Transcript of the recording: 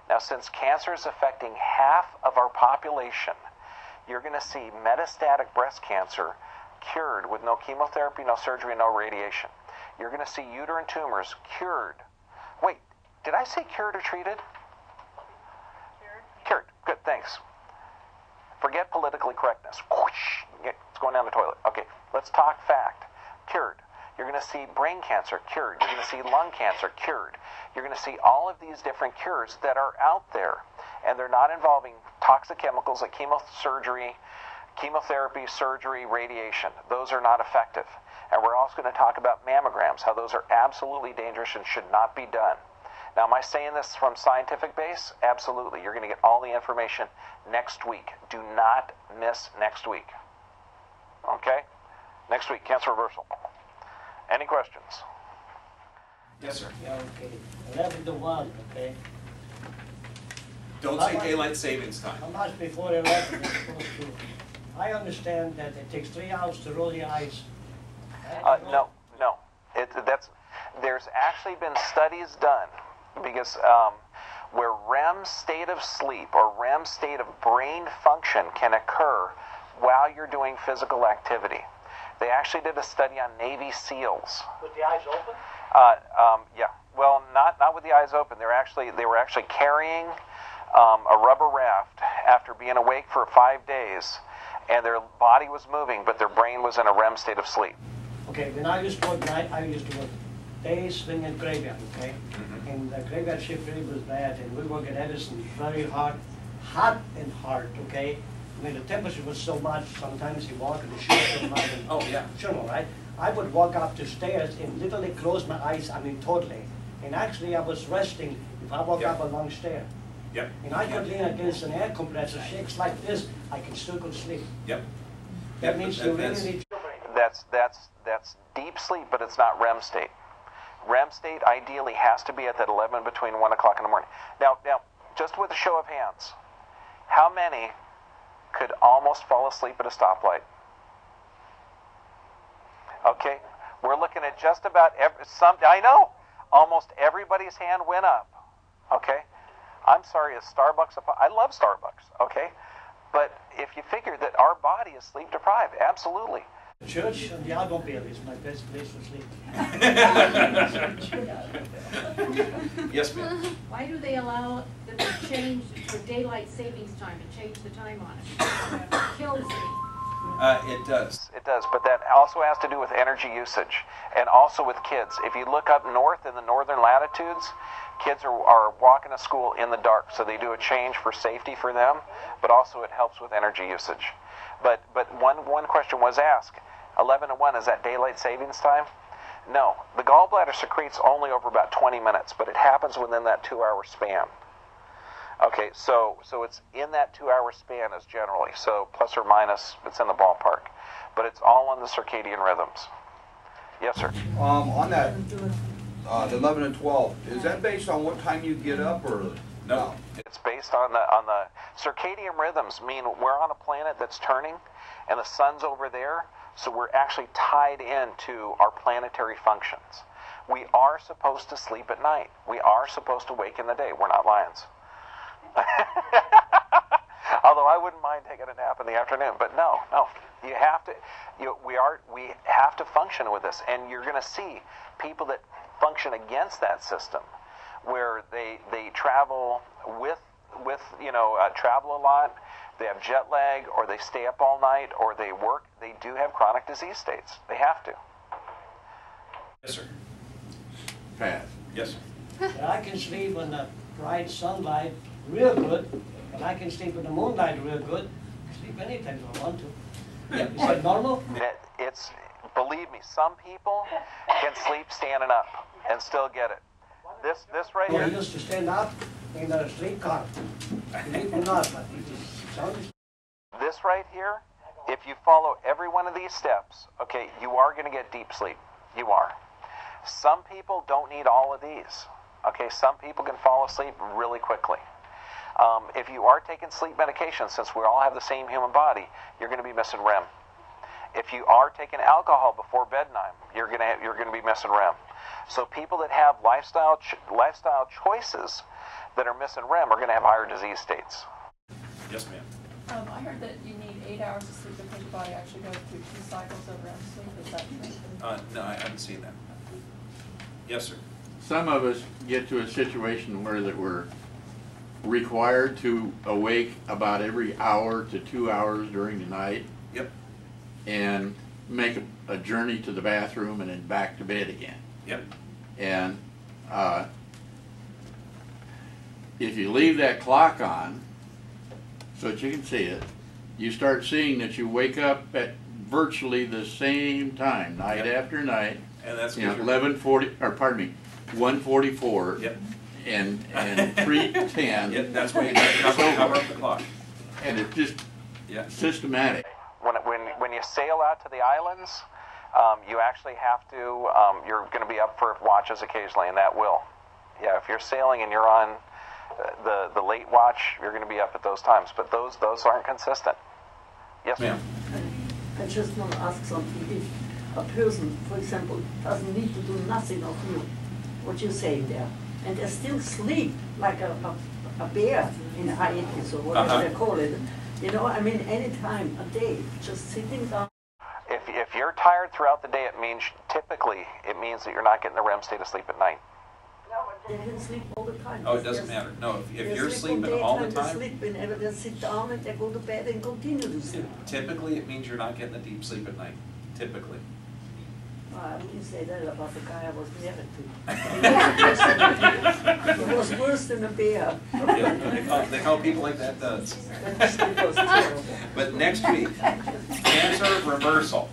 Now, since cancer is affecting half of our population, you're going to see metastatic breast cancer cured with no chemotherapy, no surgery, no radiation. You're going to see uterine tumors cured. Wait, did I say cured or treated? Cured. Good, thanks. Forget politically correctness. It's going down the toilet. Okay, let's talk fact. Cured. You're going to see brain cancer cured. You're going to see lung cancer cured. You're going to see all of these different cures that are out there, and they're not involving toxic chemicals like chemotherapy, surgery, radiation. Those are not effective. And we're also going to talk about mammograms, how those are absolutely dangerous and should not be done. Now, am I saying this from scientific base? Absolutely. You're going to get all the information next week. Do not miss next week. Okay? Next week, cancer reversal. Any questions? Yes, sir. Yeah, okay. 11 to 1, okay? Don't say daylight savings time. How much before 11 is supposed to? I understand that it takes 3 hours to roll your eyes. No. There's actually been studies done because where REM state of sleep or REM state of brain function can occur while you're doing physical activity. They actually did a study on Navy SEALs. With the eyes open? Yeah. Well, not with the eyes open. They were actually carrying a rubber raft after being awake for 5 days, and their body was moving, but their brain was in a REM state of sleep. Okay, when I used to work night, I used to work day, swing, and graveyard, okay? Mm-hmm. And the graveyard shift really was bad, and we work at Edison very hard and hard, okay? I mean, the temperature was so much, sometimes you walk in the shoes and oh, yeah. Sure, right? I would walk up the stairs and literally close my eyes, I mean, totally. And actually, I was resting if I walk up a long stair. Yep. And I could lean against an air compressor, shakes like this, I can still go to sleep. Yep. That means you really need... That's deep sleep, but it's not REM state. REM state ideally has to be at that 11 between 1 o'clock in the morning. Now, just with a show of hands, how many could almost fall asleep at a stoplight? Okay, we're looking at just about I know, almost everybody's hand went up. Okay, I'm sorry, is Starbucks I love Starbucks, okay? But if you figure that our body is sleep deprived, absolutely. Church and the automobile is my best place to sleep. Yes, ma'am. Why do they allow them to change for daylight savings time, to change the time on it? It kills me. It does. It does, but that also has to do with energy usage and also with kids. If you look up north in the northern latitudes, kids are walking to school in the dark, so they do a change for safety for them, but also it helps with energy usage. But one question was asked, 11 to 1, is that daylight savings time? No. The gallbladder secretes only over about 20 minutes, but it happens within that 2-hour span. Okay, so it's in that 2-hour span is generally, so plus or minus, it's in the ballpark. But it's all on the circadian rhythms. Yes, sir? On that, the 11 and 12, is that based on what time you get up, or? No. It's based on the circadian rhythms, mean we're on a planet that's turning, and the sun's over there, so we're actually tied into our planetary functions. We are supposed to sleep at night. We are supposed to wake in the day. We're not lions. Although I wouldn't mind taking a nap in the afternoon, but no, you have to. We have to function with this, and you're going to see people that function against that system, where they travel with travel a lot, they have jet lag, or they stay up all night, or they work. They do have chronic disease states. They have to. Yes, sir. Pat. Yes, sir. I can sleep in the bright sunlight real good, and I can sleep in the moonlight real good. Sleep anytime I want to. Is that normal? Believe me, some people can sleep standing up and still get it. This right I here. used to stand up in a streetcar. Believe it or not, but it sounds... This right here, if you follow every one of these steps, okay, you are going to get deep sleep. You are. Some people don't need all of these. Okay, some people can fall asleep really quickly. If you are taking sleep medication, since we all have the same human body, you're going to be missing REM. If you are taking alcohol before bedtime, you're going to be missing REM. So people that have lifestyle choices that are missing REM are going to have higher disease states. Yes, ma'am. I heard that you need 8 hours of sleep because your body actually goes through 2 cycles of REM sleep. Is that true? No, I haven't seen that. Yes, sir. Some of us get to a situation where that we're required to awake about every hour to 2 hours during the night. Yep. And make a journey to the bathroom and then back to bed again. Yep. And if you leave that clock on so that you can see it, you start seeing that you wake up at virtually the same time, night Yep. after night. And that's 11:40, or pardon me, 1:44. Yep. And 3:10. Yep, that's why you got to cover up the clock. And it's just systematic. When you sail out to the islands, you actually have to, you're going to be up for watches occasionally, and that will. Yeah, if you're sailing and you're on the late watch, you're going to be up at those times, but those aren't consistent. Yes, ma'am. I just want to ask something. If a person, for example, doesn't need to do nothing of you, what you're saying there, and they still sleep like a bear in hiatus or whatever they call it, you know, I mean, any time, a day, just sitting down. If you're tired throughout the day, it means that you're not getting the REM state of sleep at night. No, but they can sleep all the time. Oh, it doesn't matter. No, if you're sleeping all the They time, sleep whenever they sit down and they go to bed and continue to sleep. typically it means you're not getting a deep sleep at night. Typically. I wouldn't say that about the guy I was married to. It was worse than a bear. They call people like that duds. It was terrible. But next week, cancer reversal.